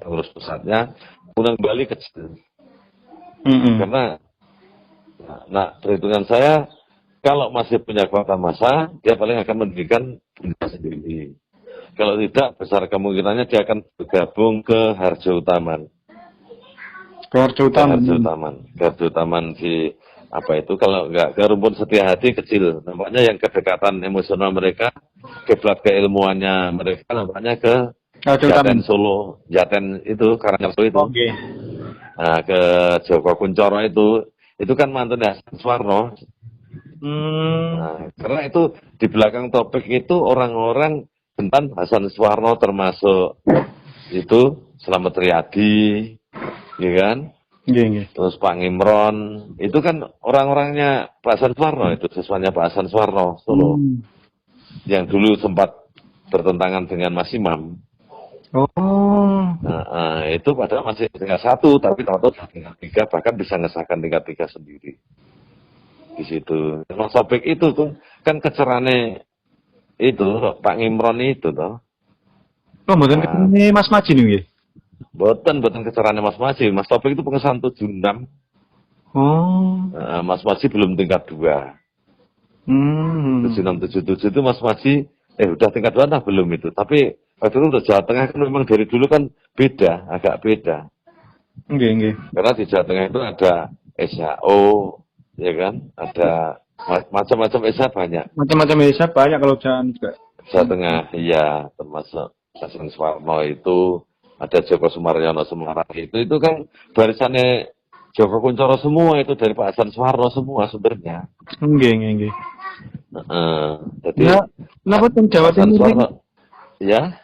pengurus pusatnya, kemudian kembali kecil. Karena, perhitungan saya, kalau masih punya kekuatan massa, dia paling akan mendirikan bunda sendiri. Kalau tidak, besar kemungkinannya dia akan bergabung ke Harjo Utaman. Harjo Utaman di apa itu, kalau nggak ke Rumpun Setia Hati kecil. Nampaknya yang kedekatan emosional mereka, kiblat keilmuannya mereka, nampaknya ke Jaten Solo. Jaten itu, Karanganyar itu. Okay. Nah, ke Joko Kuncoro itu kan mantannya Suwarno. Nah, karena itu di belakang topik itu orang-orang tentang Hasan Suwarno, termasuk itu Slamet Riyadi, ya kan? Terus Pak Ngimron, itu kan orang-orangnya Pak Hasan Suwarno, itu siswanya Pak Hasan Suwarno Solo, yang dulu sempat bertentangan dengan Mas Imam. Nah, itu padahal masih tingkat 1, tapi tahu-tahu tingkat 3, bahkan bisa ngesahkan tingkat 3 sendiri. Di situ. Mas Topik itu tuh kan kecerane itu Pak Ngimron itu toh. Mboten ketemu Mas Maji nih. Mboten kecerane Mas Maji. Mas Topik itu pengesahan 76. Mas Maji belum tingkat 2. 7677 itu Mas Maji udah tingkat 2 nah belum itu. Tapi waktu itu untuk Jawa Tengah kan memang dari dulu kan beda, agak beda. Karena di Jawa Tengah itu ada SHO, ya kan? Ada macam-macam ESA banyak. Macam-macam ESA banyak kalau Jawa Tengah, iya, termasuk Hasan Suwarno itu, ada Joko Sumaryono Semarang itu kan barisannya Joko Kuncoro semua, itu dari Pak Hasan Suwarno semua sumbernya. Jadi kenapa teng Jawa Timur ini? Ya.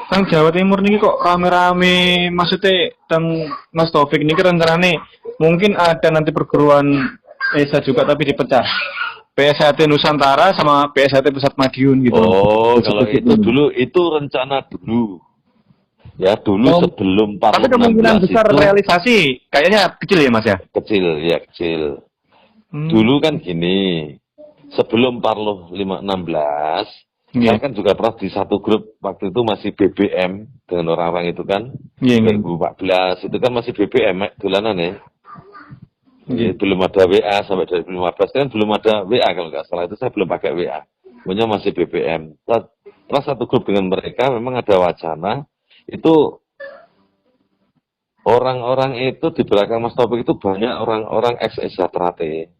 Teng Jawa Timur ini kok rame-rame, maksudnya teng Mas Taufik ini rencananya mungkin ada nanti perguruan ESA juga tapi dipecah. PSHT Nusantara sama PSHT Pusat Madiun gitu. Kalau itu dulu, itu rencana dulu. Ya, dulu sebelum Parlo 16 tapi kemungkinan besar itu, realisasi kayaknya kecil ya Mas ya? Kecil. Dulu kan gini, sebelum Parlo 16, saya kan juga pernah di satu grup, waktu itu masih BBM dengan orang-orang itu kan. 2014 itu kan masih BBM, dolanan ya. Belum ada WA sampai 2015 kan belum ada WA kalau nggak salah, itu saya belum pakai WA. Punya masih BBM. Setelah satu grup dengan mereka memang ada wacana itu orang-orang itu di belakang Mas Taufik itu banyak orang-orang ex-ESA Trate.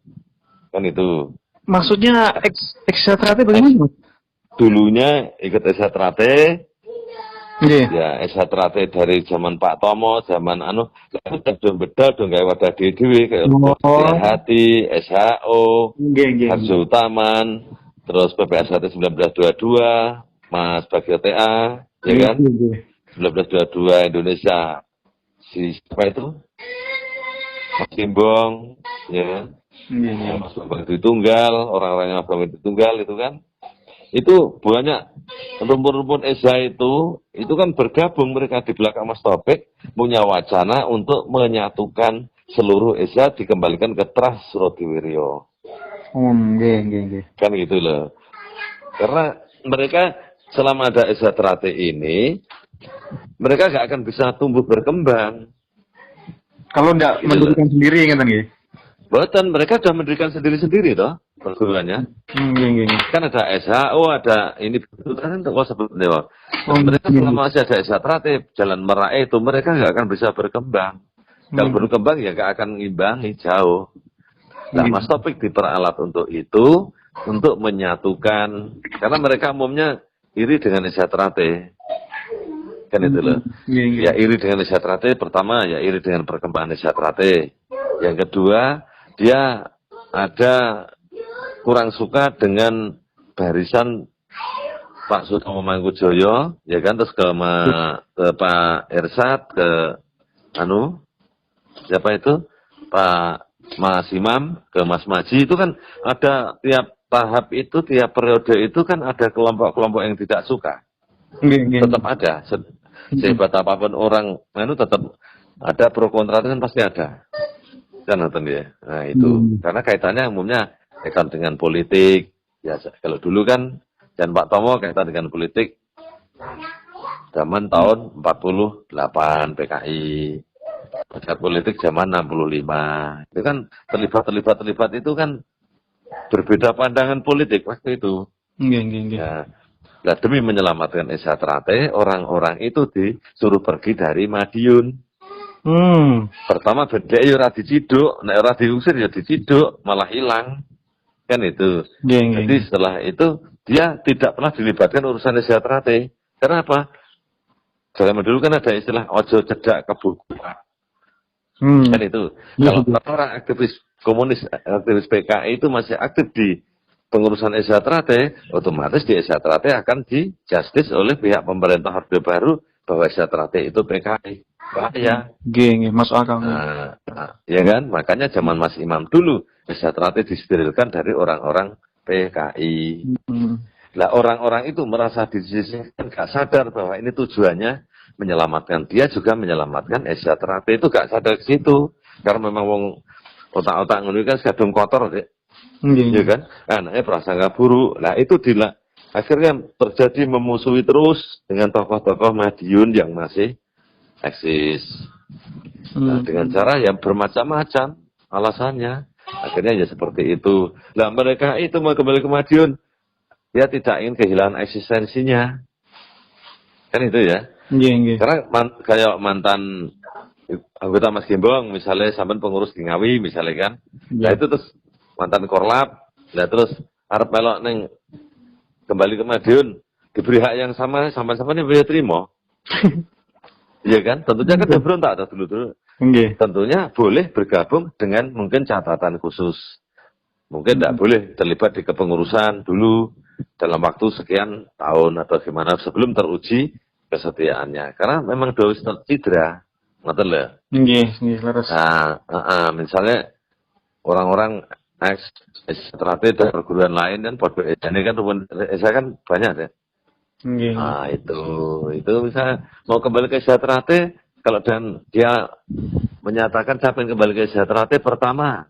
Kan itu. Maksudnya ex-ESA Trate bagaimana? Dulunya ikut ESA Trate. Ya, ESA Trate dari zaman Pak Tomo, zaman udah beda dong kayak wadah dewi kayak Hati, SHO, Harjo Utaman, terus PPSHT 1922, Mas Bagio TA, ya kan? 1922 Indonesia. Siapa itu? Mas Kimbong, ya kan? Mas Bambang Tunggal, orang-orangnya Mas Bambang Tunggal itu kan? Itu banyak rumpun-rumpun ESA itu kan bergabung mereka di belakang Mas Taufik, punya wacana untuk menyatukan seluruh ESA dikembalikan ke Trust Surodiwiryo. Kan gitu loh. Karena mereka selama ada ESA Trate ini, mereka nggak akan bisa tumbuh berkembang. Kalau nggak gitu mendirikan sendiri kan ya? Bahkan mereka sudah mendirikan sendiri-sendiri toh perguruannya. Kan ada SHO, ada ini kan sebetulnya. Mereka selama masih ada ESA Trate, Jalan Merak itu mereka nggak akan bisa berkembang. Kalau berkembang ya nggak akan ngimbangi jauh. Nah, Mas Taufik diperalat untuk itu, untuk menyatukan, karena mereka umumnya iri dengan ESA Trate. Kan itu loh. Ya iri dengan ESA Trate, pertama ya iri dengan perkembangan ESA Trate. Yang kedua, dia ada kurang suka dengan barisan Pak Sutomo Mangkujoyo, ya kan, terus ke Pak Ersat, ke siapa itu, Pak Mas Imam, ke Mas Maji, itu kan ada tiap tahap itu, tiap periode itu kan ada kelompok-kelompok yang tidak suka. Tetap ada, sehebat apapun orang, tetap ada pro kontra kan pasti ada. Kan nonton ya. Nah itu karena kaitannya umumnya kaitan dengan politik. Ya kalau dulu kan dan Pak Tomo kaitan dengan politik. zaman tahun 48 PKI. Partai politik zaman 65. Itu kan terlibat itu kan berbeda pandangan politik waktu itu. Ya. Nah, demi menyelamatkan Esa Trate, orang-orang itu disuruh pergi dari Madiun. Pertama bedek ya ora diciduk, nek ora diusir ya diciduk, malah hilang. Kan itu. Jadi setelah itu dia tidak pernah dilibatkan urusan Esa Trate. Karena apa? Zaman dulu kan ada istilah ojo cedak kebukuan. Kan itu. Kalau orang aktivis komunis, aktivis PKI itu masih aktif di pengurusan Esa Trate, otomatis di Esa Trate akan di-justice oleh pihak pemerintah Orde Baru bahwa Esa Trate itu PKI. Bahaya. Masuk akal. Ya kan? Makanya zaman Mas Imam dulu, Esa Trate disterilkan dari orang-orang PKI. Nah, orang-orang itu merasa disisihkan, gak sadar bahwa ini tujuannya menyelamatkan dia, juga menyelamatkan Esa Trate. Itu gak sadar ke situ. Karena memang wong otak-otak ngono kan kadung kotor, Dek. Ya kan? Anaknya prasangka buruk. Nah, itu akhirnya terjadi memusuhi terus dengan tokoh-tokoh Madiun yang masih eksis. Nah, dengan cara yang bermacam-macam alasannya. Akhirnya ya seperti itu. Nah, mereka itu mau kembali ke Madiun. Dia tidak ingin kehilangan eksistensinya. Kan itu ya. Karena kayak mantan anggota Mas Gembong, misalnya sampean pengurus di Ngawi, misalnya kan. Nah, itu terus mantan Korlap, nah terus arep melok neng kembali ke Madiun, diberi hak yang sama, sampai-sampai ini boleh terima. Iya kan? Tentunya kan dia berontak dulu. Tentunya boleh bergabung dengan mungkin catatan khusus. Mungkin tidak boleh terlibat di kepengurusan dulu dalam waktu sekian tahun atau gimana sebelum teruji kesetiaannya. Karena memang dosis tercidra. Ngerti lho? Nah, misalnya orang-orang Trate dan perguruan lain kan ini kan Esa kan banyak ya. Nah, itu misalnya mau kembali ke Esa Trate, kalau dan dia menyatakan saya ingin kembali ke Esa Trate, pertama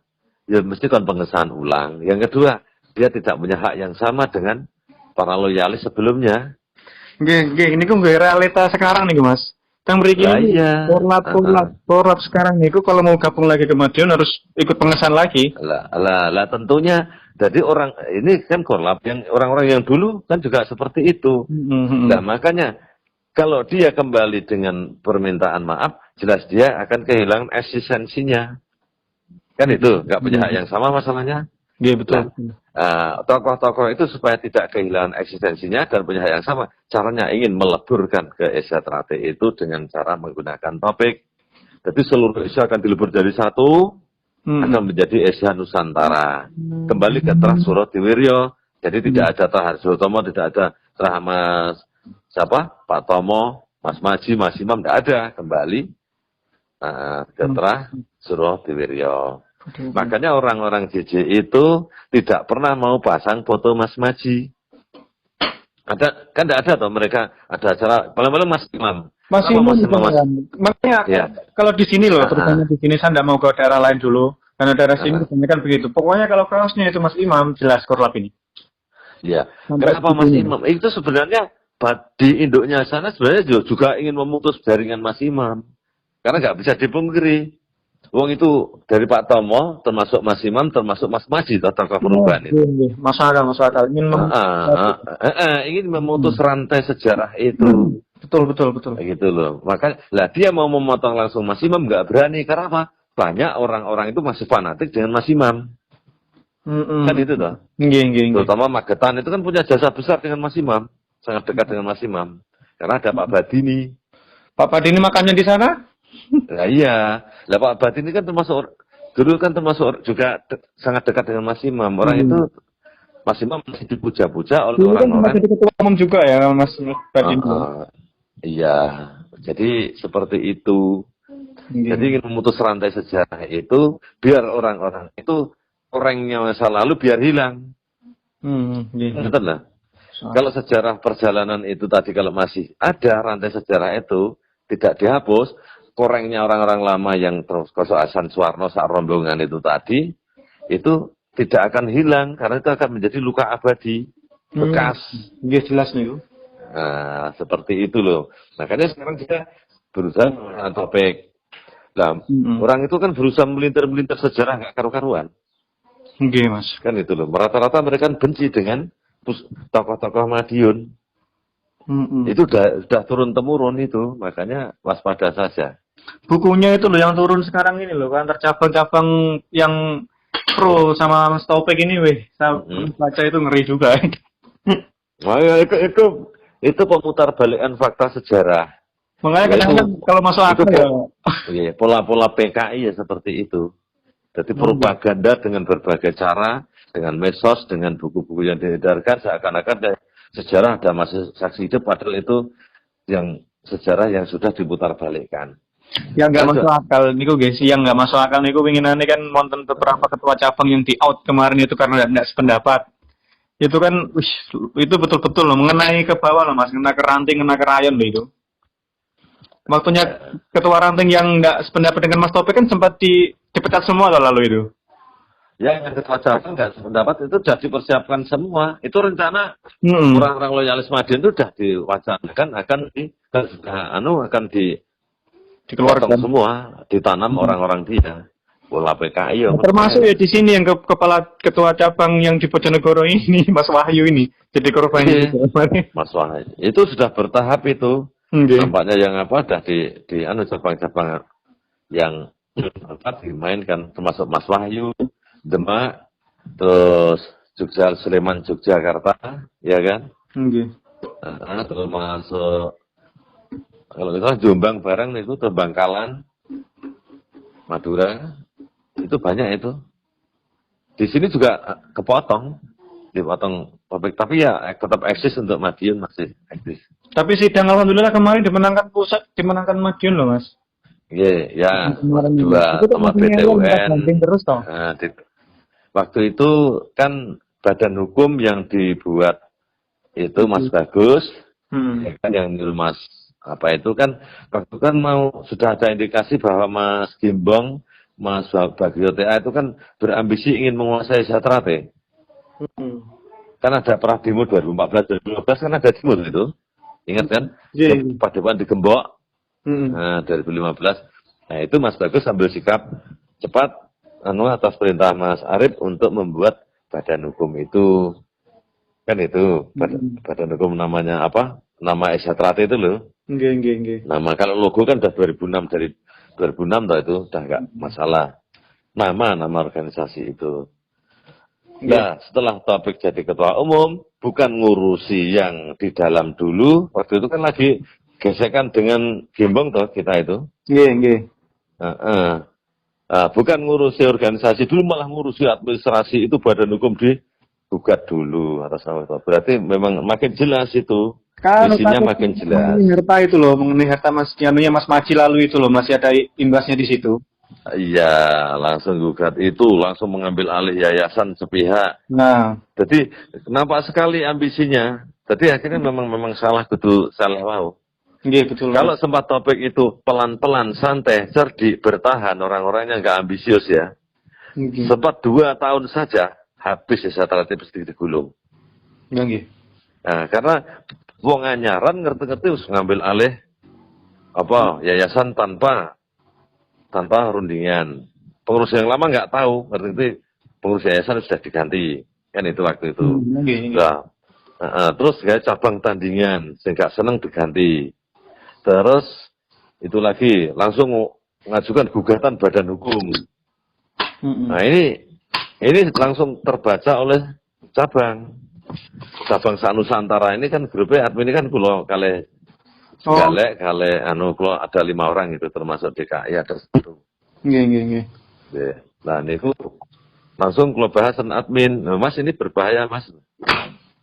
ya mesti kan pengesahan ulang. Yang kedua, dia tidak punya hak yang sama dengan para loyalis sebelumnya. Ini kok realita sekarang nih, Mas. Kang mriki ini korlap sekarang niku kalau mau gabung lagi ke Madiun harus ikut pengesahan lagi. Lah tentunya. Jadi orang ini kan korlap yang orang-orang yang dulu kan juga seperti itu. Nah, makanya kalau dia kembali dengan permintaan maaf, jelas dia akan kehilangan eksistensinya. Kan itu, nggak punya hak yang sama masalahnya. Iya, betul. Tokoh-tokoh itu supaya tidak kehilangan eksistensinya dan punya hak yang sama, caranya ingin meleburkan ke Esa Trate itu dengan cara menggunakan topik. Jadi seluruh Esa akan dilebur jadi satu, akan menjadi Esa Nusantara. Kembali ke Trah Surodiwiryo. Jadi tidak ada Trah Harjotomo, tidak ada Trah Mas Pak Tomo, Mas Maji, Mas Imam, tidak ada. Kembali ke Trah Surodiwiryo. Makanya orang-orang JJ itu tidak pernah mau pasang foto Mas Maji. Kan tidak ada toh mereka ada acara paling-paling Mas Imam. Mas Imam. Makanya ya. Kalau di sini loh, terutama di sini saya tidak mau ke daerah lain dulu. Karena daerah sini kan begitu. Pokoknya kalau kaosnya itu Mas Imam jelas korlap ini. Ya. Kenapa Mas Imam? Itu sebenarnya di induknya sana sebenarnya juga ingin memutus jaringan Mas Imam. Karena nggak bisa dipungkiri. Wong itu dari Pak Tomo, termasuk Mas Imam, termasuk Mas Maji, tokoh perubahan itu. Masuk akal. Ingin memutus rantai sejarah itu. Betul. Gitu loh. Maka dia mau memotong langsung Mas Imam nggak berani. Karena apa? Banyak orang-orang itu masih fanatik dengan Mas Imam. Kan itu toh. Terutama Magetan itu kan punya jasa besar dengan Mas Imam. Sangat dekat dengan Mas Imam. Karena ada Pak Badini. Pak Badini makannya di sana? Nah, iya. Lah Pak Badini kan termasuk juga sangat dekat dengan Mas Imam. Orang itu Mas Imam masih dipuja-puja oleh orang-orang. Masih ketua umum juga ya Mas Badini. Iya. Jadi seperti itu. Jadi ingin memutus rantai sejarah itu biar orang-orang itu orangnya masa lalu biar hilang. Betul lah. Kalau sejarah perjalanan itu tadi kalau masih ada rantai sejarah itu tidak dihapus. Korengnya orang-orang lama yang terus kosok Hasan Suwarno saat rombongan itu tadi, itu tidak akan hilang, karena itu akan menjadi luka abadi, bekas. Jelas nih. Nah, seperti itu loh. Makanya sekarang kita berusaha menggunakan topik. Nah, orang itu kan berusaha melintir-melintir sejarah nggak karu-karuan. Oke, Mas. Kan itu loh. Rata-rata mereka kan benci dengan tokoh-tokoh Madiun. Itu udah turun-temurun itu. Makanya waspada saja. Bukunya itu loh yang turun sekarang ini loh. Kan cabang-cabang yang pro sama Mas Taufik ini, weh. Saya baca itu ngeri juga. Oh, ya, itu pemutar balikan fakta sejarah. Makanya kadang-kadang kalau masuk akal ya. Iya, pola-pola PKI ya seperti itu. Jadi propaganda dengan berbagai cara, dengan medsos, dengan buku-buku yang diedarkan, seakan-akan sejarah ada masa saksi hidup, padahal itu yang sejarah yang sudah diputar balikkan. Yang nggak masuk akal niku guys, yang nggak masuk akal niku winginane kan wonten beberapa ketua cabang yang di out kemarin itu karena tidak sependapat. Itu kan, itu betul-betul loh, mengenai ke bawah loh Mas, kena ke ranting, kena ke rayon loh itu. Waktunya ketua ranting yang nggak sependapat dengan Mas Taufik kan sempat dipecat semua loh lalu itu. Ya, yang ketua cabang nggak sependapat itu sudah dipersiapkan semua. Itu rencana orang-orang loyalis Madiun itu sudah diwacanakan akan dikeluarkan semua, ditanam orang-orang dia. Pola PKI. Termasuk ya di sini yang kepala ketua cabang yang di Bojonegoro ini, Mas Wahyu ini, jadi korban. Mas Wahyu itu sudah bertahap itu. Nampaknya yang sudah di cabang-cabang yang dimainkan, termasuk Mas Wahyu, Demak, terus Jogja, Sleman, Yogyakarta, ya kan? Terus masuk kalau kita Jombang bareng itu, terus Bangkalan, Madura, itu banyak itu. Di sini juga dipotong topik, tapi ya tetap eksis untuk Madiun masih eksis. Tapi sidang alhamdulillah kemarin dimenangkan Madiun loh Mas. Iya, ya, dua sama BTUN. Terus toh. Nah, waktu itu kan badan hukum yang dibuat itu Mas Bagus, ya kan, yang nyuruh Mas apa itu kan waktu kan sudah ada indikasi bahwa Mas Gimbong, Mas Bagio TA itu kan berambisi ingin menguasai Satrate. Kan ada perah demo 2014 2015 kan ada demo itu. Ingat kan? Padepokan di Gembok. Nah, 2015. Nah, itu Mas Bagus ambil sikap cepat atas perintah Mas Arif untuk membuat badan hukum itu. Kan itu badan hukum namanya apa? Nama Satrate itu loh. Nggih. Nama kalau logo kan udah 2006, dari 2006 toh itu udah enggak masalah. Nama organisasi itu. Nah, setelah topik jadi ketua umum, bukan ngurusi yang di dalam dulu. Waktu itu kan lagi gesekan dengan Gimbong toh kita itu. Nggih. Bukan ngurusi organisasi dulu, malah ngurusi administrasi itu badan hukum digugat dulu atas nama itu. Berarti memang makin jelas itu. Isinya makin jelas. Harta itu loh, mengenai harta Mas Maji lalu itu loh, masih ada imbasnya di situ. Iya, langsung gugat itu, langsung mengambil alih yayasan sepihak. Nah, jadi nampak sekali ambisinya. Jadi akhirnya memang salah mau. Iya, betul. Kalau sempat topik itu pelan-pelan, santai, cerdik, bertahan, orang-orangnya nggak ambisius ya. Sempat 2 tahun saja, habis ya Satrate mesti digulung. Iya. Nah, karena wong anyaran ngerti-ngerti harus ngambil alih yayasan tanpa rundingan. Pengurus yang lama nggak tahu, ngerti pengurus yayasan sudah diganti, kan itu waktu itu. Nah, terus kayak cabang tandingan, sehingga seneng diganti. Terus itu lagi langsung mengajukan gugatan badan hukum. Nah ini langsung terbaca oleh cabang Sanusantara ini kan grupnya admin ini kan kulo kali kulo ada 5 orang itu termasuk DKI ada 1. Nggih. Nah niku langsung kulo bahas admin. Nah, Mas ini berbahaya Mas.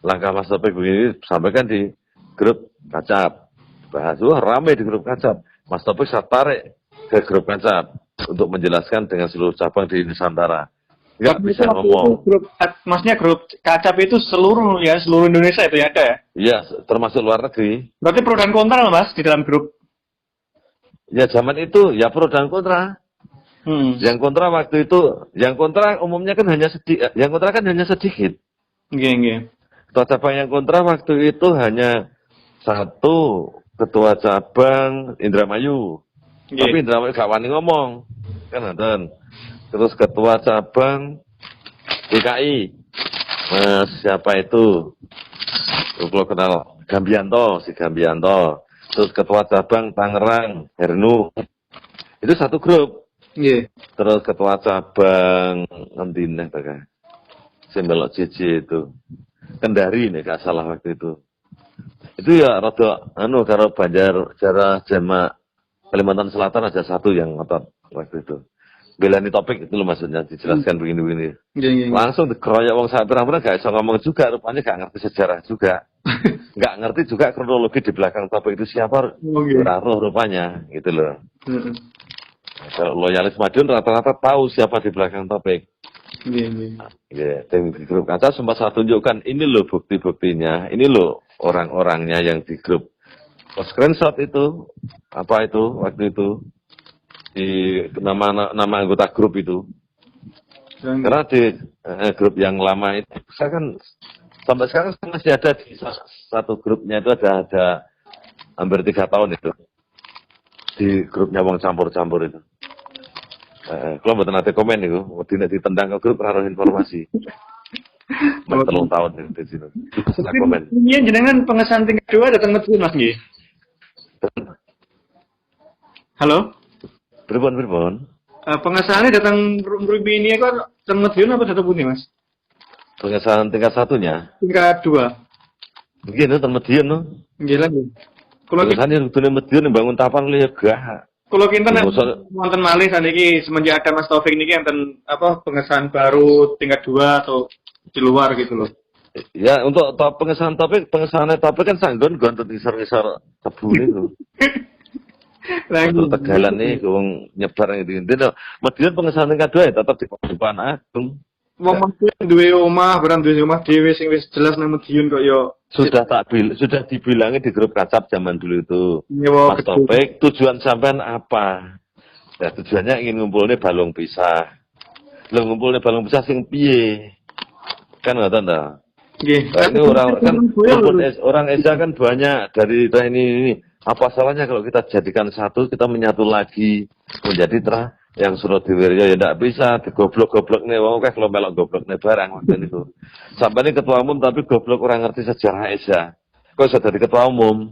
Langkah Mas Taufik begini sampaikan di grup Kacap. Bahas rame di grup Kacap. Mas Taufik saya tarik ke grup Kacap untuk menjelaskan dengan seluruh cabang di Nusantara. Nggak bisa ngomong. Maksudnya grup Kacap itu seluruh Indonesia itu ya ada ya? Iya, termasuk luar negeri. Berarti pro dan kontra loh Mas di dalam grup? Ya zaman itu ya pro dan kontra. Yang kontra waktu itu, yang kontra umumnya kan hanya sedikit. Yang kontra kan hanya sedikit. Nggih. Ketua cabang yang kontra waktu itu hanya Satu ketua cabang Indramayu. Nggih. Tapi Indramayu gak wani ngomong. Kan ngoten. Terus ketua cabang DKI. Mas siapa itu? Kalau kenal Gambianto, si Gambianto. Terus ketua cabang Tangerang, Hernu. Itu satu grup. Nggih. Terus ketua cabang Ngendine Baga. Sembelok JJ itu. Kendari nih gak salah waktu itu. Itu ya rada karo Banjar cara Jamak Kalimantan Selatan ada satu yang ngotot waktu itu. Belani topik itu loh maksudnya dijelaskan begini-begini. Langsung dikeroyok wong sak pirang-pirang gak iso ngomong juga, rupanya gak ngerti sejarah juga. Gak ngerti juga kronologi di belakang topik itu siapa, roh rupanya gitu loh. Kalau loyalis Madiun rata-rata tahu siapa di belakang topik. Iya, tim di grup kaca sempat saya tunjukkan, ini loh bukti-buktinya, ini loh orang-orangnya yang di grup. Screenshot itu, apa itu waktu itu di nama anggota grup itu. Karena di grup yang lama itu, saya kan sampai sekarang masih ada di satu grupnya itu ada hampir 3 tahun itu di grupnya wong campur-campur itu. Kalau mboten nate komen itu, dina ditendang ke grup karo informasi. Mas 3 tahun di sini. Bisa komen. Iya jenengan pengesahan tingkat 2 datang Madiun Mas nggih. Halo? Pripun? Pengesahannya datang Ruby ini kok datang Madiun apa datang Pundi Mas? Pengesahan tingkat 1-nya? Tingkat 2. Nggih datang Madiun no. Nggih lagi. Kalau pengesahannya rutune Madiun bangun tapan liya gak. Kalau kita wonten malih saniki semenjak ada Mas Taufik niki enten apa pengesahan baru tingkat 2 atau di luar gitu loh. Ya untuk pengesahan topik kan sanggon gonten ngisor-ngisor tebu niku. Untuk Tegalan nih wong nyebar ngene iki. Madiun pengesahan tingkat 2 ya tetep di Paduan Agung. Wong Madiun duwe omah, barang duwe omah dhewe sing wis jelas nang Madiun kok yo sudah dibilangi di grup WhatsApp zaman dulu itu. Mas Topik, tujuan sampean apa? Ya tujuannya ingin ngumpulnya balung pisah. Lo ngumpulnya balung pisah sing piye? Kan ngoten ta? Nggih. Ini orang Esa kan banyak dari ini. Apa salahnya kalau kita jadikan satu, kita menyatu lagi menjadi yang Surodiwiryo ya ndak bisa digoblok-goblok nih wong akeh kalau melok goblok nih barang waktu itu. Sampai ini ketua umum tapi goblok orang ngerti sejarah Esa. Kok bisa jadi ketua umum?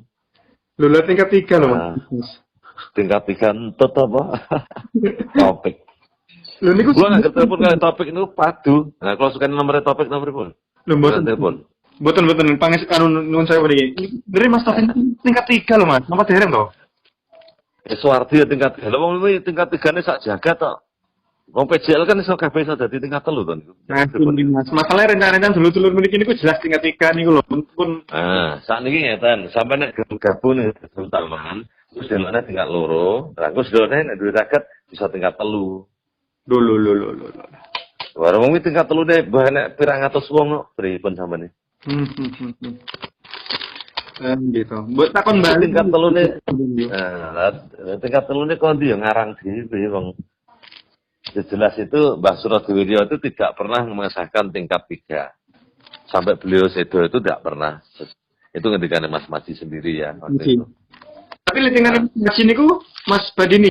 Lho tingkat 3 loh Mas. Tingkat 3 entet apa? Topik. Lho niku gua nggak telepon kali topik itu padu. Nah kalau suka nomor topik nomor pun. Lho mboten telepon. Mboten panges nuwun saya mriki. Dari Mas Taufik tingkat 3 loh Mas. Napa dereng to? Suwardi ya tingkat 3. Lah wong iki tingkat 3-ne sak jagat tok. Wong PJL kan iso kabeh iso dadi tingkat 3 to niku. Nah, Mas. Masalahnya rencana-rencana dulur-dulur mriki niku jelas tingkat 3 niku lho. Pun sakniki ngeten, sampe nek gabung sultanan, terus delokne tingkat 2, terus delokne nek duwe zakat bisa tingkat 3. Lho. Warung iki tingkat 3-ne nek pirang atus wong pripun sampeyan. Gitu. Buat takon balik tingkat 3-ne. Tingkat 3-ne kondi yo ngarang dhewe wong. Jelas itu Mbah Surodiwiryo itu tidak pernah mengesahkan tingkat 3. Sampai beliau sedo itu tidak pernah. Itu ketika Mas Maji sendiri ya. Tapi dengan Mas niku Mas Badini.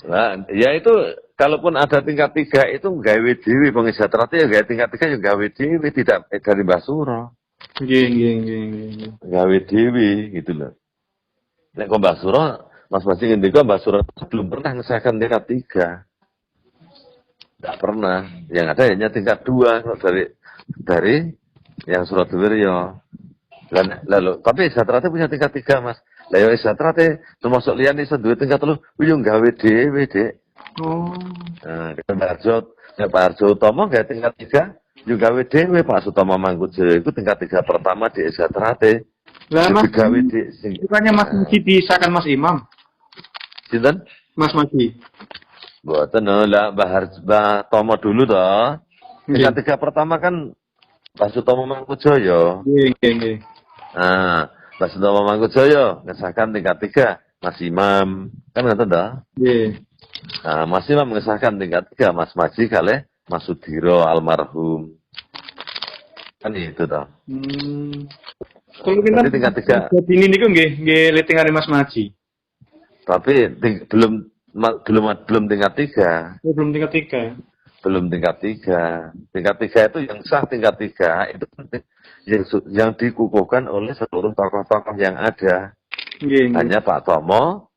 Nah, ya itu kalaupun ada tingkat 3 itu gawe dhewe pengisah ya gawe tingkat 3 ya gawe dhewe tidak dari Mbah Suro. Nggih. Gawe dhewe gitu loh. Nek kok Mbah Suro, Mas Maji ngendika Mbah Suro belum pernah ngesahkan tingkat 3. Tidak pernah. Yang ada hanya tingkat 2 dari yang Surodiwiryo. Lalu tapi Satrate punya tingkat 3 Mas. Lah yo Satrate termasuk liyane iso duwe tingkat 3, yo gawe dhewe, Dik. Nah, Pak Harjo Utomo gawe tingkat 3, yo gawe dhewe. Pak Sutomo Mangkujoyo itu tingkat 3 pertama di Satrate. Lah Mas gawe bukannya Mas Maji disahkan Mas Imam. Sinten? Mas Maji. Mboten lah Mbah Tomo dulu toh. Tingkat 3 pertama kan Pak Sutomo Mangkujoyo. Nggih. Nah, Pak Sutomo Mangkujoyo ngesahkan tingkat 3 Mas Imam. Kan ngoten toh? Nggih. Nah, Mas Imam mengesahkan tingkat 3 Mas Maji kalih Mas Sudiro almarhum. Kan itu toh. Kalau kita tingkat 3. Ini niku nggih litingane Mas Maji. Tapi belum tingkat 3. Oh, belum tingkat 3. Belum tingkat 3. Tingkat 3 itu yang sah tingkat 3 itu yang dikukuhkan oleh seluruh tokoh-tokoh yang ada. Hanya Pak Tomo,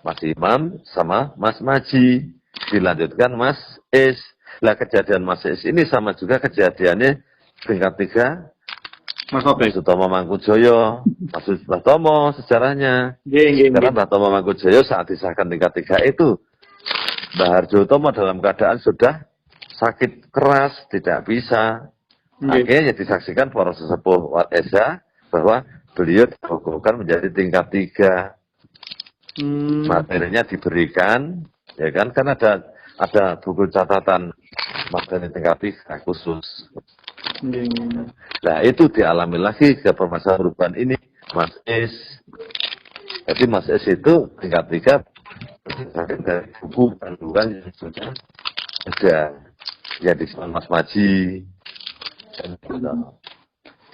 Mas Imam, sama Mas Maji. Dilanjutkan Mas Is. Lah kejadian Mas Is ini sama juga kejadiannya tingkat 3. Mas Topik. Sutomo Mangkujoyo, Mas Tomo sejarahnya. Karena Mbah Tomo Mangkujoyo saat disahkan tingkat 3 itu, Mbah Harjo Tomo dalam keadaan sudah sakit keras, tidak bisa. Akhirnya disaksikan para sesepuh Wat Esa bahwa beliau dikukuhkan menjadi tingkat 3. Materinya diberikan, ya kan? Kan ada buku catatan materi tingkat 3 khusus. Nah itu dialami lagi ke permasalahan perubahan ini Mas Es. Jadi Mas Es itu tingkat 3 berdasarkan dari buku panduan yang sudah ada ya di Mas Maji dan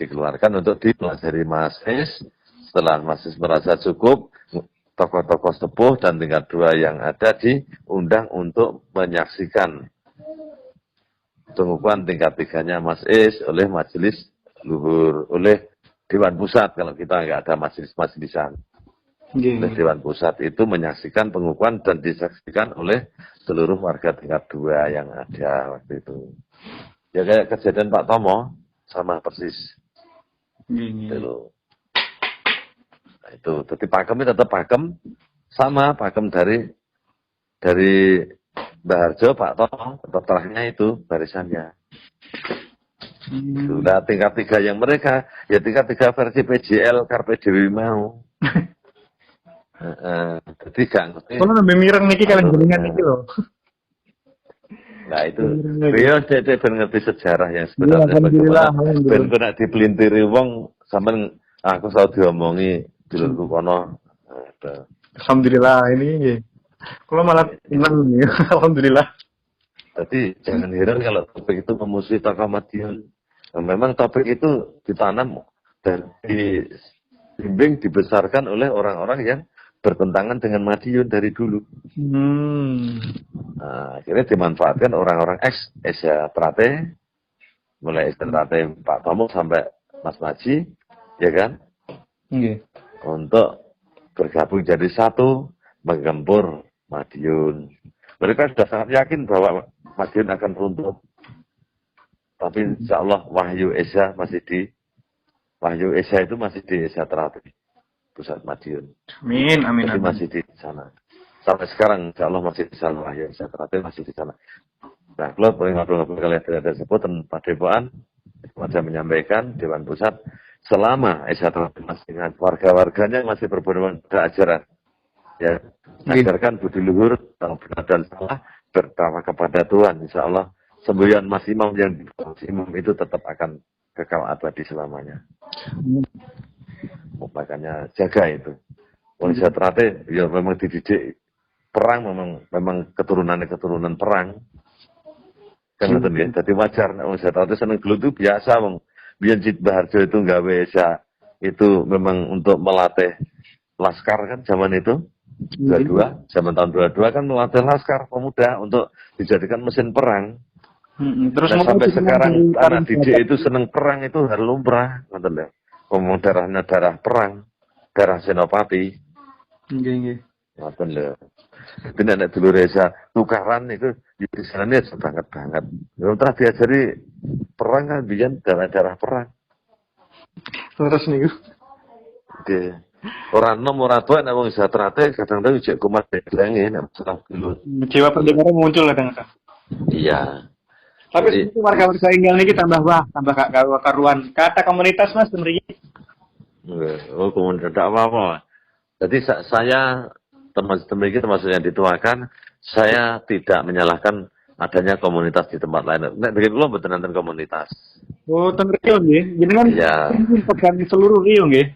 dikeluarkan untuk dipelajari Mas Es. Setelah Mas Es merasa cukup, tokoh-tokoh sepuh dan tingkat 2 yang ada diundang untuk menyaksikan pengukuhan tingkat 3-nya Mas Is oleh majelis luhur, oleh Dewan Pusat kalau kita nggak ada majelis-majelisan. Oleh Dewan Pusat itu menyaksikan pengukuhan dan disaksikan oleh seluruh warga tingkat 2 yang ada waktu itu. Ya kayak kejadian Pak Tomo sama persis. Nah, itu tapi pakemnya tetap pakem sama pakem dari Mbah Harjo, Pak Tomo, setelahnya itu barisannya. Sudah tingkat 3 yang mereka, ya tingkat 3 versi PJL Carpe Dewi mau. Jadi gak ngerti. Kalau lebih mireng niki kalian jenengan niki loh. Nah itu, beliau dia ngerti sejarah yang sebenarnya bagaimana. Ben kena dipelintiri wong, sampean aku selalu diomongi dulurku kono. Alhamdulillah ini. Kalau malah senang ya, alhamdulillah. Jadi jangan heran kalau topik itu memusuhi tokoh Madiun. Nah, memang topik itu ditanam dan dibimbing, dibesarkan oleh orang-orang yang bertentangan dengan Madiun dari dulu. Nah, akhirnya dimanfaatkan orang-orang Esa Trate, mulai Esa Trate Pak Tomo sampai Mas Maji, ya kan? Untuk bergabung jadi satu, menggempur Madiun. Mereka sudah sangat yakin bahwa Madiun akan runtuh. Tapi insya Allah Wahyu Esa itu masih di Esa Trate, pusat Madiun. Amin, amin. Jadi masih di sana. Sampai sekarang insya Allah masih di sana. Wahyu Esa Trate masih di sana. Nah, kalau ngobrol-ngobrol kalian ada sebutan Padepokan, saya menyampaikan Dewan Pusat selama Esa Trate masih dengan warga-warganya masih berpedoman pada ajaran. Ya, ajarkan budi luhur, tahu benar dan salah, bertakwa kepada Tuhan. Insya Allah semboyan Mas Imam yang di Mas Imam itu tetap akan kekal abadi selamanya. Makanya jaga itu. Wanita Trate ya memang dididik perang, memang keturunan perang. Kan ngoten nggih. Dadi wajar nek wong Trate seneng gelut itu biasa wong. Biyen Cid Baharjo itu nggawe Esa itu memang untuk melatih laskar kan zaman itu. 22, zaman tahun 22 kan melatih laskar pemuda untuk dijadikan mesin perang. Terus sampai sekarang anak didik itu seneng perang itu harus lumrah, ngoten lho. Ngomong darahnya darah perang, darah Senopati. Nggih. Ngoten lho. Tapi nek dulur Esa tukaran itu di sanane banget. Yo telah diajari perang kan biyen darah perang. Terus niku. Oke. Orang nom orang tua nek wong Esa Trate kadang-kadang jek kumat deglenge nek masalah dulu. Jiwa pendengaran muncul kadang-kadang. Iya. Tapi itu warga-warga Enggal niki tambah gak karuan. Kata komunitas Mas mriki. Oh, komunitas tak apa-apa. Jadi saya teman-teman kita termasuk yang dituakan, saya tidak menyalahkan adanya komunitas di tempat lain. Nek begitu kula mboten nonton komunitas. Oh, teng Rio nggih. Jenengan pegang seluruh Rio nggih.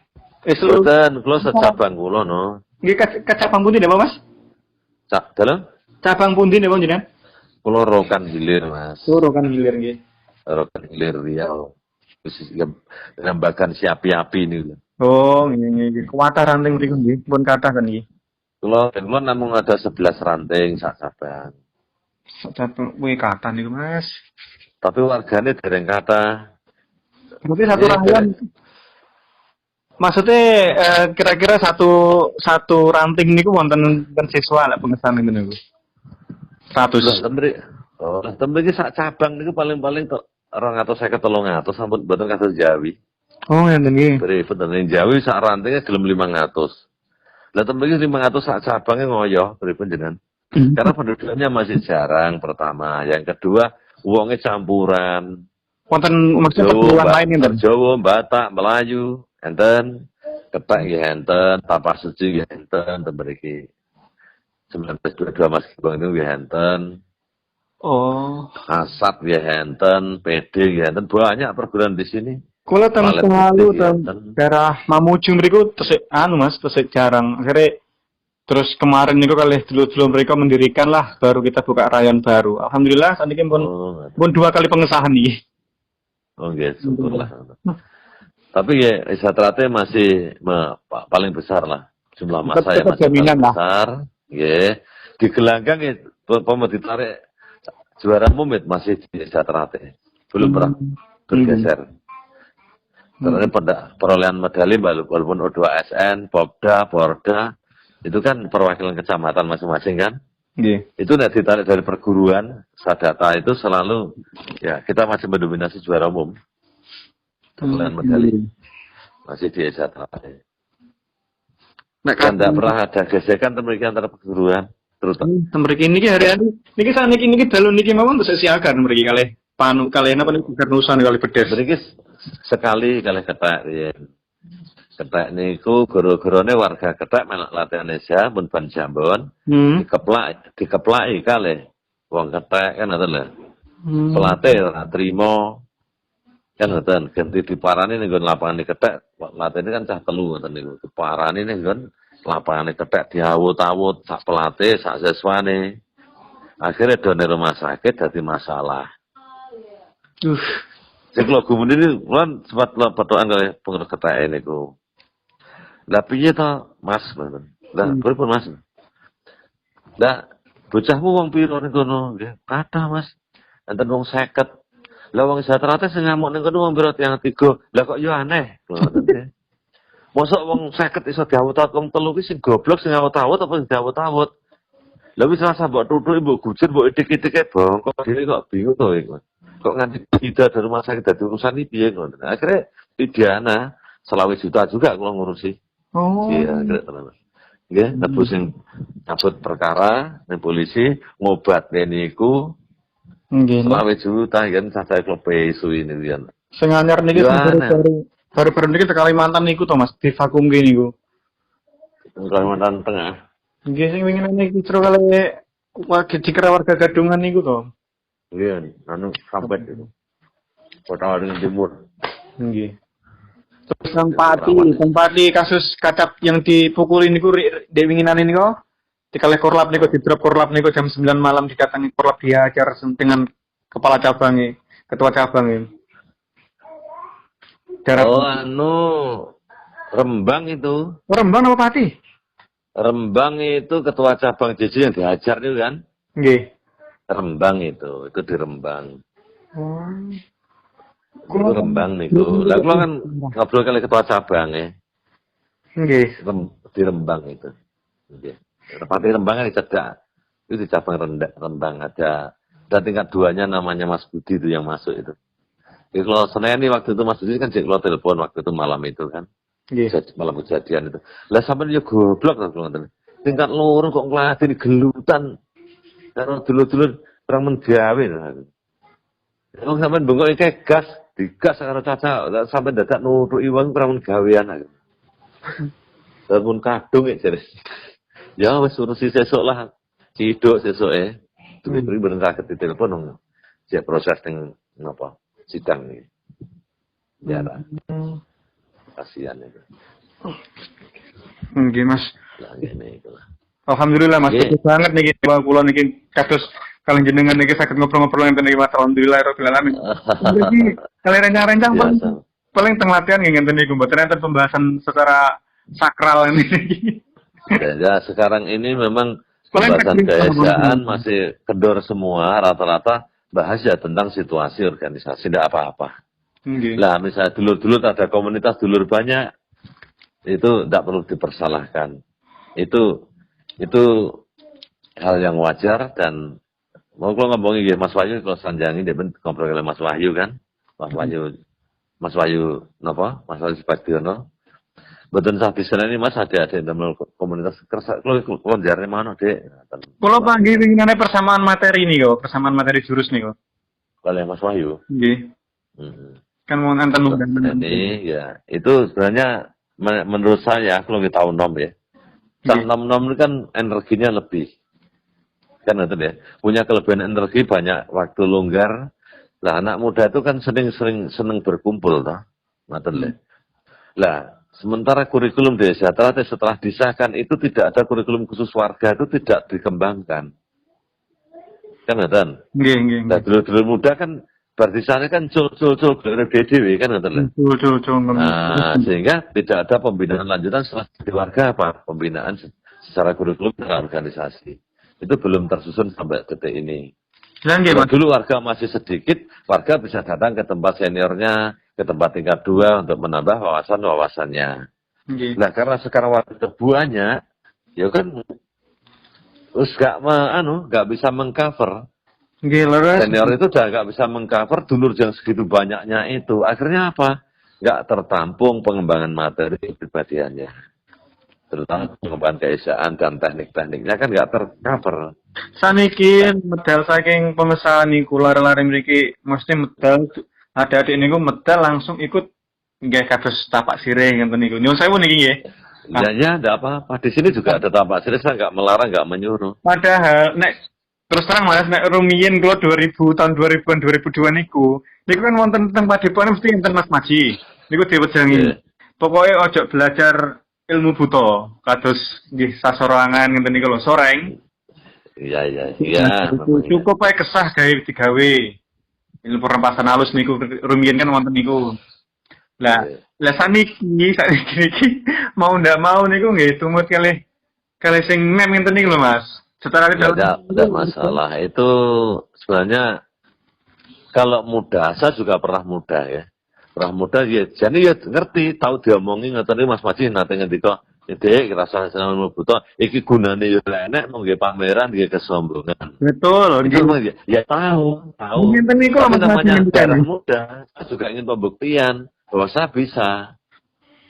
Boten, kula secabang kula no. Nggih cabang pundi napa Mas? Dalam? Cabang pundi napa jenengan? Kula Rokan Hilir, Mas. Oh, Rokan Hilir nggih. Rokan Hilir Riau. Rembagan siapi-api ini. Oh, ini kuwata ranting mriku nggih, pun kathah kan nggih. Kalau namung ada 11 ranting sak cabang. Sak cabang kuwi kathah niku, Mas. Tapi warganya dereng kata. Berarti satu rayon. Maksudnya kira-kira satu ranting niku wonten siswa lah pengesan niku. 100. Tembe iki sak cabang niku paling-paling tok 250 300 sampun mboten kados Jawi. Oh, ngenten nggih. Pripun Jawi sak rantingnya gelem 500. Lah tembe iki 500 sak cabangnya ngoyo, pripun jenengan? Karena penduduknya masih jarang pertama, yang kedua uangnya campuran. Wonten maksudnya perguruan lain enten. Jawa, Batak, Melayu, enten, Kethek nggih enten, Tapak Suci nggih enten, tembriki. 1922 Mas Gibong itu nggih enten. Oh. Asap nggih enten, PD nggih enten, banyak perguruan di sini. Kula ten lalu daerah Mamuju mriku tesik Mas, tesik jarang. Akhirnya terus kemarin niku kalih dulu-dulu mereka mendirikan lah, baru kita buka rayon baru. Alhamdulillah saniki pun 2 kali pengesahan nih. Oh nggih, syukurlah. Tapi ya Isatrate masih paling besar lah. Jumlah massa yang masih paling besar. Nggih. Di gelanggang ya ditarik juara umum masih di Isatrate. Belum pernah bergeser. Karena perolehan medali walaupun O2SN, Popda, Porda, itu kan perwakilan kecamatan masing-masing kan? Yeah. Itu tidak ditarik dari perguruan, Sadata itu selalu, ya kita masih mendominasi juara umum. Perolehan medali. Masih di Sadata. Kan tidak pernah ada gesekan antara perguruan. Terutama. Mereka ini hari-hari, ini saat ini dalu ini memang bisa siakan mereka kalih panu kalian apa nih Nusan kali Bedes. Mereka sekali kali Kethek ya. Kethek niku guru-gurune warga Kethek melak latihan Indonesia mun ban Jambon. Dikeplaki kalih wong Kethek kan ngoten lho. Pelatih ora trimo. Kan ngoten ganti diparani ning lapangan Kethek. Pelatih ini kan cah telu ngoten niku. Diparani ning lapangan Kethek diawut-awut sak pelatih sak siswane. Akhirnya done rumah sakit dadi masalah. Sing kula gumune iki lan sempat petokan kali pengurus Kethek niku. Lah piye to, Mas? Lah pripun Mas? Lah bocahmu wong pira ning kono? Nggih, kathah Mas. Enten wong 50. Lah wong Isatrate sing ngamuk ning kono wong pira tiyang 3. Lah kok yo aneh. Mosok wong 50 iso diawut-awut wong 3 ki sing goblok sing awut-awut apa sing diawut-awut? Lah wis rasa mbok tutuki mbok gujur mbok itik-itik bongkok dhewe kok bingung to iku. Kok nganti tidak dari rumah sakit dari urusan ini piye ngono. Akhirnya pidana 20 juta juga kalau ngurusi. Oh. Iya, akhirnya tenan. Nggih, nebus sing cabut perkara ning polisi ngobatne niku. Nggih. 20 juta kan saya klope isu ini kan. Sing anyar niki baru niki te Kalimantan niku to Mas, di vakum niku. Kalimantan Tengah. Nggih sing wingi niki kira dikira warga Gadungan niku to. Iya, anu sampai itu. Kota Waringin Timur. Nggih. Terus Pati kasus kacap yang dipukulin niku dewinginan ini kok. Dikalih korlap niku di-drop korlap niku jam 9 malam dikatangi korlap dihajar dengan kepala cabangnya, ketua cabangnya. Oh, anu Rembang itu. Rembang apa Pati? Rembang itu ketua cabang JJ yang dihajar itu kan? Nggih. Rembang itu di Rembang. Kulo Rembang niku. Lah kula kan ngobrol kali ketua cabang ya. Nggih. Di Rembang itu. Nggih. Tepatnya Rembang kan dicedak. Itu di cabang Rembang ada tingkat 2-nya namanya Mas Budi itu yang masuk itu. Jadi kalau Senin ini waktu itu Mas Budi kan kalau telepon waktu itu malam itu kan. Nggih. Malam kejadian itu. Lah sampean yo goblok kan ngoten. Tingkat loro kok ngladeni gelutan. Karo dulu-dulu terang menggawe lho. Wong sampean bengok iki gas, digas karo caca, sampean dadak nutuki wong terang menggawean aku. Bangun kadung iki jare. Ya wis urusi sesuk lah. Ciduk sesuke. Duwe bareng kaget ditelepon dong. Siap proses ning napa? Sidang iki. Ya ta. Kasihan itu. Nggih Mas. Lah ngene iku lah. Alhamdulillah Mas, bagus banget niki kula niki kados Kalau jenengan iki saged ngobrol-ngobrol ngenten iki Mas, alhamdulillah rabbil alamin. Jadi kalian rencang-rencang paling teng latihan ngenten niku mboten enten pembahasan secara sakral ini. Ya, sekarang ini memang pembahasan keesaan masih kendor semua, rata-rata bahas ya tentang situasi organisasi, tidak apa-apa. Lah, misalnya dulur-dulur ada komunitas dulur banyak, itu tidak perlu dipersalahkan. Itu hal yang wajar dan mau kalau ngomongin Mas Wahyu kalau sanjangi dia ngobrol dengan Mas Wahyu kan, Mas Wahyu napa? Mas Wahyu Spadiono. Betul sah bisa ini Mas ada dalam komunitas kerja kalau jarane mana Dek. Kalau panggil winginane persamaan materi nih kok, persamaan materi jurus nih kok. Kalau Mas Wahyu. Nggih. Kan mau nonton ini ya, itu sebenarnya menurut saya kalau kita tahu nom ya. Nom itu kan energinya lebih. Kan itu ya. Punya kelebihan energi banyak, waktu longgar. Lah anak muda itu kan seneng berkumpul toh. Ngoten lho. Lah, sementara kurikulum desa setelah disahkan itu tidak ada kurikulum khusus warga itu tidak dikembangkan. Kan ngoten. Nggih. Nah, dulur-dulur muda kan berarti sana kan cul DDW kan ngoten lho. Nah, sehingga tidak ada pembinaan lanjutan setelah di warga apa? Pembinaan secara kurikulum dan organisasi. Itu belum tersusun sampai detik ini. Kalau dulu warga masih sedikit, warga bisa datang ke tempat seniornya, ke tempat tingkat 2 untuk menambah wawasannya. Nah, karena sekarang warga banyak, ya kan terus gak bisa mengcover. Senior itu udah gak bisa mengcover dulur yang segitu banyaknya itu. Akhirnya apa? Gak tertampung pengembangan materi kepribadiannya. Terutama pengembangan keesaan dan teknik-tekniknya kan gak tercover. Saniki medal saking pengesahan niku lari-lari mriki mesti medal adik-adik niku medal langsung ikut nggih kados tapak sirih ngenten niku. Nyuwun sewu niki nggih. Ya, enggak apa-apa. Di sini juga ada tapak sirih, saya enggak melarang, enggak menyuruh. Padahal nek terus terang Mas nek rumiyin kula 2000 tahun 2000-an 2002 niku kan wonten teng Padepokan mesti enten Mas Maji. Niku diwejangi. Pokoknya ojo belajar ilmu buta kados nggih sasorangan ngenten niku lho, soreng. Iya. Cukup ae kesah digawe. Ilmu perempasan halus niku rumiyin kan wonten niku. Lah saniki mau ndak mau niku nggih tumut kali sing nem ngenten niku lho Mas. Setelah tidak masalah. Itu sebenarnya kalau muda, saya juga pernah muda ya. Pernah muda ya, jadi ya ngerti, tahu diomongin ngoten Mas Maji nate ngendika, "Dek, rasa seneng buta, iki gunane yo enek mung nggih pameran nggih kesombongan." Betul. Itu ya tahu. Ngenten niku Mas namanya darah muda, saya juga ingin pembuktian bahwa saya bisa.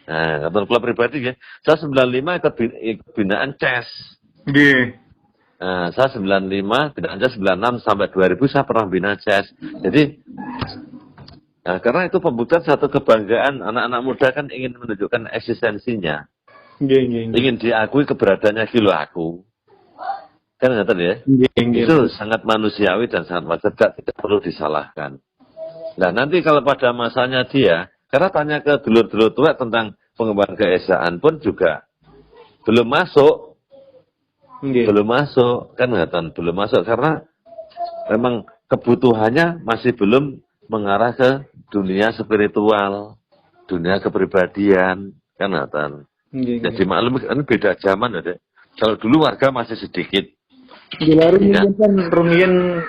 Nah, kantor klub pribadi ya. Saya 95 ikut binaan CES. Nggih. Nah, saya 95, tidak aja 96 sampai 2000 saya pernah bina CES. Jadi, karena itu pembuktian satu kebanggaan anak-anak muda kan ingin menunjukkan eksistensinya. Ingin diakui keberadaannya kilo aku. Kan ngerti ya? Itu sangat manusiawi dan sangat wajar, tidak perlu disalahkan. Nah, nanti kalau pada masanya dia, karena tanya ke dulur-dulur tua tentang pengembangan keesaan pun juga belum masuk. Belum masuk, kan ngatan belum masuk karena memang kebutuhannya masih belum mengarah ke dunia spiritual, dunia kepribadian, kan ngatan. Jadi maklum ini beda zaman ada. Kalau dulu warga masih sedikit. Rumiyin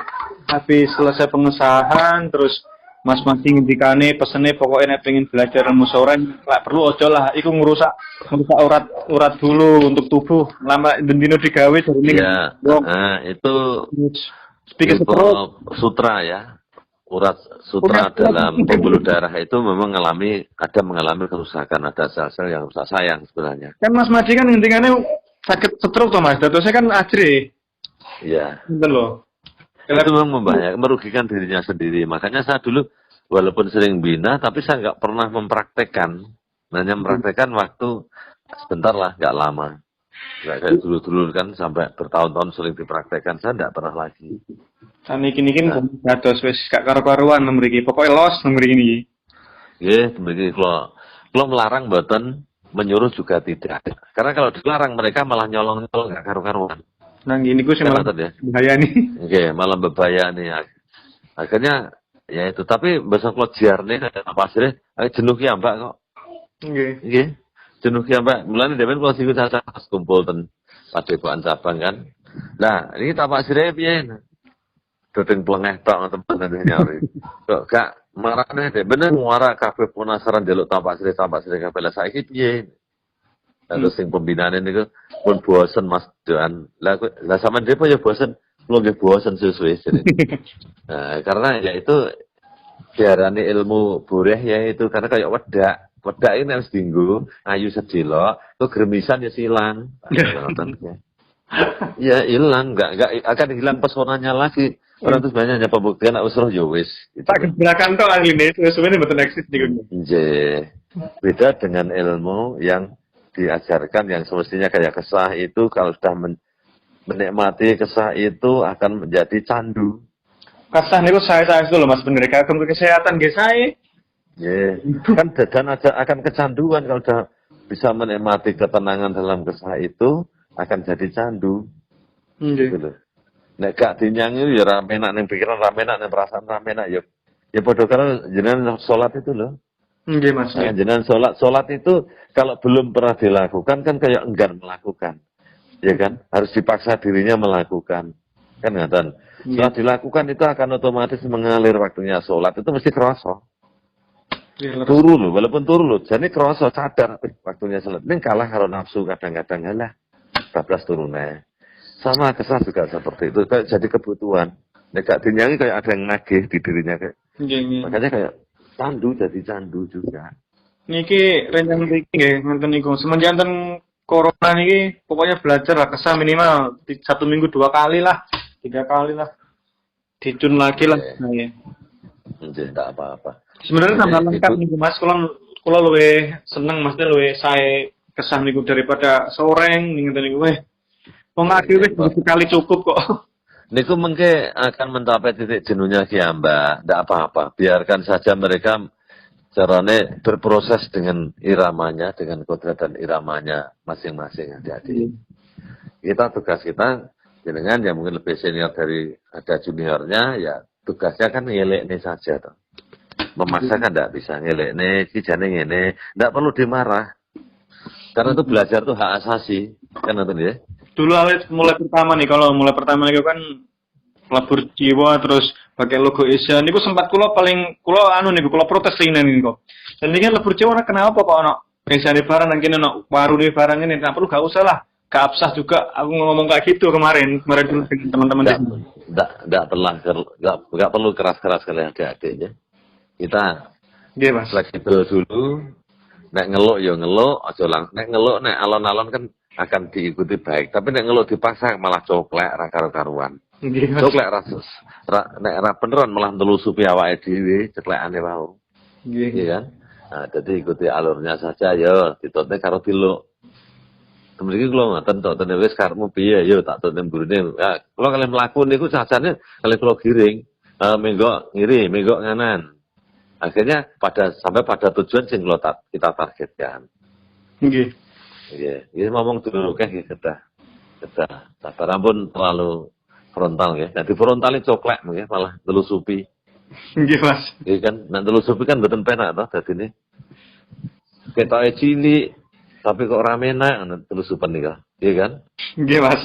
habis selesai pengesahan terus Mas Mati ngendikane pesene pokoknya nek pengen belajar ilmu soreng lak perlu ojo lah iku ngerusak urat dulu untuk tubuh lama dendino digawe jarine ya. Nah, itu sutra ya. Urat sutra dalam pembuluh darah itu memang mengalami kerusakan, ada sel-sel yang rusak sayang sebenarnya. Kan Mas Mati kan ngendikane sakit stroke to Mas, datosnya kan ajre. Iya. Betul loh. Itu memang membahayakan, merugikan dirinya sendiri. Makanya saya dulu walaupun sering bina, tapi saya nggak pernah mempraktekkan. Hanya mempraktekkan waktu sebentar lah, nggak lama. Nggak kayak dulu-dulu kan sampai bertahun-tahun sering dipraktekkan, saya nggak pernah lagi. Saniki dados wis gak karo-karuan mriki. Pokoke los mriki niki. Nggih, mriki kula melarang mboten, menyuruh juga tidak. Karena kalau dilarang mereka malah nyolong-nyolong gak karu-karuan. Nang ini ku sih malah ya. bahaya nih. Oke, malah berbahaya nih. Akhirnya ya itu, tapi besok lo jiarne apa sih? Jenuh ya Mbak kok. Nggih. Jenuh ya Mbak. Mulane dhewe kula sing caca kumpul ten Padepokan cabang kan. Nah, ini tapak sire piye? Dodeng plengeh tok temen nyari. Kok gak marane deh. Bener muara kabeh penasaran njaluk tapak sire kabeh lah saiki piye? Terus sing pembinaan niku pun bosen Mas Doan. Lah sampean dhewe ya bosen. Belum nggih bosen suwe-suwe. Nah, karena ya itu diarani ilmu bureh ya itu karena kayak wedak. Wedak ini harus dinggo, ayu sedilo, tuh gremisan ya silang. Ya hilang, enggak akan hilang pesonanya lagi. Orang tuh banyaknya pembuktian usroh ya wis. Tak gebrakan tok ahli ini, sebenarnya betul eksis di beda dengan ilmu yang diajarkan yang semestinya kayak kesah itu kalau sudah menikmati kesah itu akan menjadi candu. Kesah niku saya itu loh Mas bener kagum kesehatan nggih saya. Kan dan akan kecanduan kalau sudah bisa menikmati ketenangan dalam kesah itu akan jadi candu. Gitu loh. Nek gak dinyangi ya ramenak ning pikiran, ramenak ning perasaan, ramenak ya. Ya padha karo jenengan salat itu loh. Nggih Mas. Nah, jenengan salat itu kalau belum pernah dilakukan kan kayak enggan melakukan. Ya kan? Harus dipaksa dirinya melakukan. Kan ngaten. Setelah dilakukan itu akan otomatis mengalir waktunya salat itu mesti kerasa. Turu loh, walaupun turu loh. Jadi kerasa sadar waktunya salat. Ini kalah karo nafsu kadang-kadang lah. 12 turunnya. Sama kesah juga seperti itu. Kayak jadi kebutuhan. Nek gak dinyangi kayak ada yang nagih di dirinya kayak. Makanya kayak candu jadi candu juga. Niki rencana mriki nggih ngoten niku. Semenjak enten corona niki pokoknya belajar lah kesah minimal 1 minggu 2 kali lah, 3 kali lah. Dicun lagi lah saya. Tidak apa-apa. Sebenarnya tambah lengkap nih Mas, kalau lebih seneng Mas, lebih saya kesah niku daripada soreng nih ngeten niku. Wong akhirnya sekali cukup kok. Niku mengke akan mencapai titik jenuhnya Ki Mbak, tidak apa-apa. Biarkan saja mereka carane berproses dengan iramanya, dengan kodrat dan iramanya masing-masing adik-adik. Tugas kita jenengan yang mungkin lebih senior dari ada juniornya, ya tugasnya kan ngelekne saja toh. Memaksa kan tidak bisa ngelekne, kijane ngene, tidak perlu dimarah. Karena itu belajar tuh hak asasi, kan nonton ya. Dulu awet mulai pertama nih, kalau mulai pertama itu kan labur jiwa terus pakai logo Asia. Niku sempat kulo protes ini nih kok. Dan ini kan labur jiwa kenapa kok ono Asia di barang dan kini ono baru di barang ini, nah perlu gak usah lah. Gak absah juga aku ngomong kayak gitu kemarin dulu dengan teman-teman di sini. Nggak perlu keras-keras kalian adik-adiknya. Kita fleksibel dulu. Nek ngeluk ya ngeluk, aja lang. Nek ngeluk nek alon-alon kan akan diikuti baik. Tapi nek ngeluk dipaksa malah coklek ra karo-karuan. Coklek nek ra beneran malah nelusupi awake dhewe ceklekane wae. Iya kan? Nah, jadi ikuti alurnya saja ya, ditutne karo diluk. Mriki kula ngoten tok tene wis karepmu piye ya tak tutne mburine. Ya, kula kalih mlaku niku sajane kalih kula giring. Menggo ngiri, menggo nganan. Akhirnya sampai pada tujuan sing kita targetkan. Nggih. Nggih, ngomong dulu nggih kedah. Sabar ampun terlalu frontal nggih. Dadi frontale coklek nggih malah telusupi. Nggih, Mas. Nggih kan, nek telusupi kan mboten penak to dadine. Ketoke cilik tapi kok rame nak telusupan nika. Nggih kan? Nggih, Mas.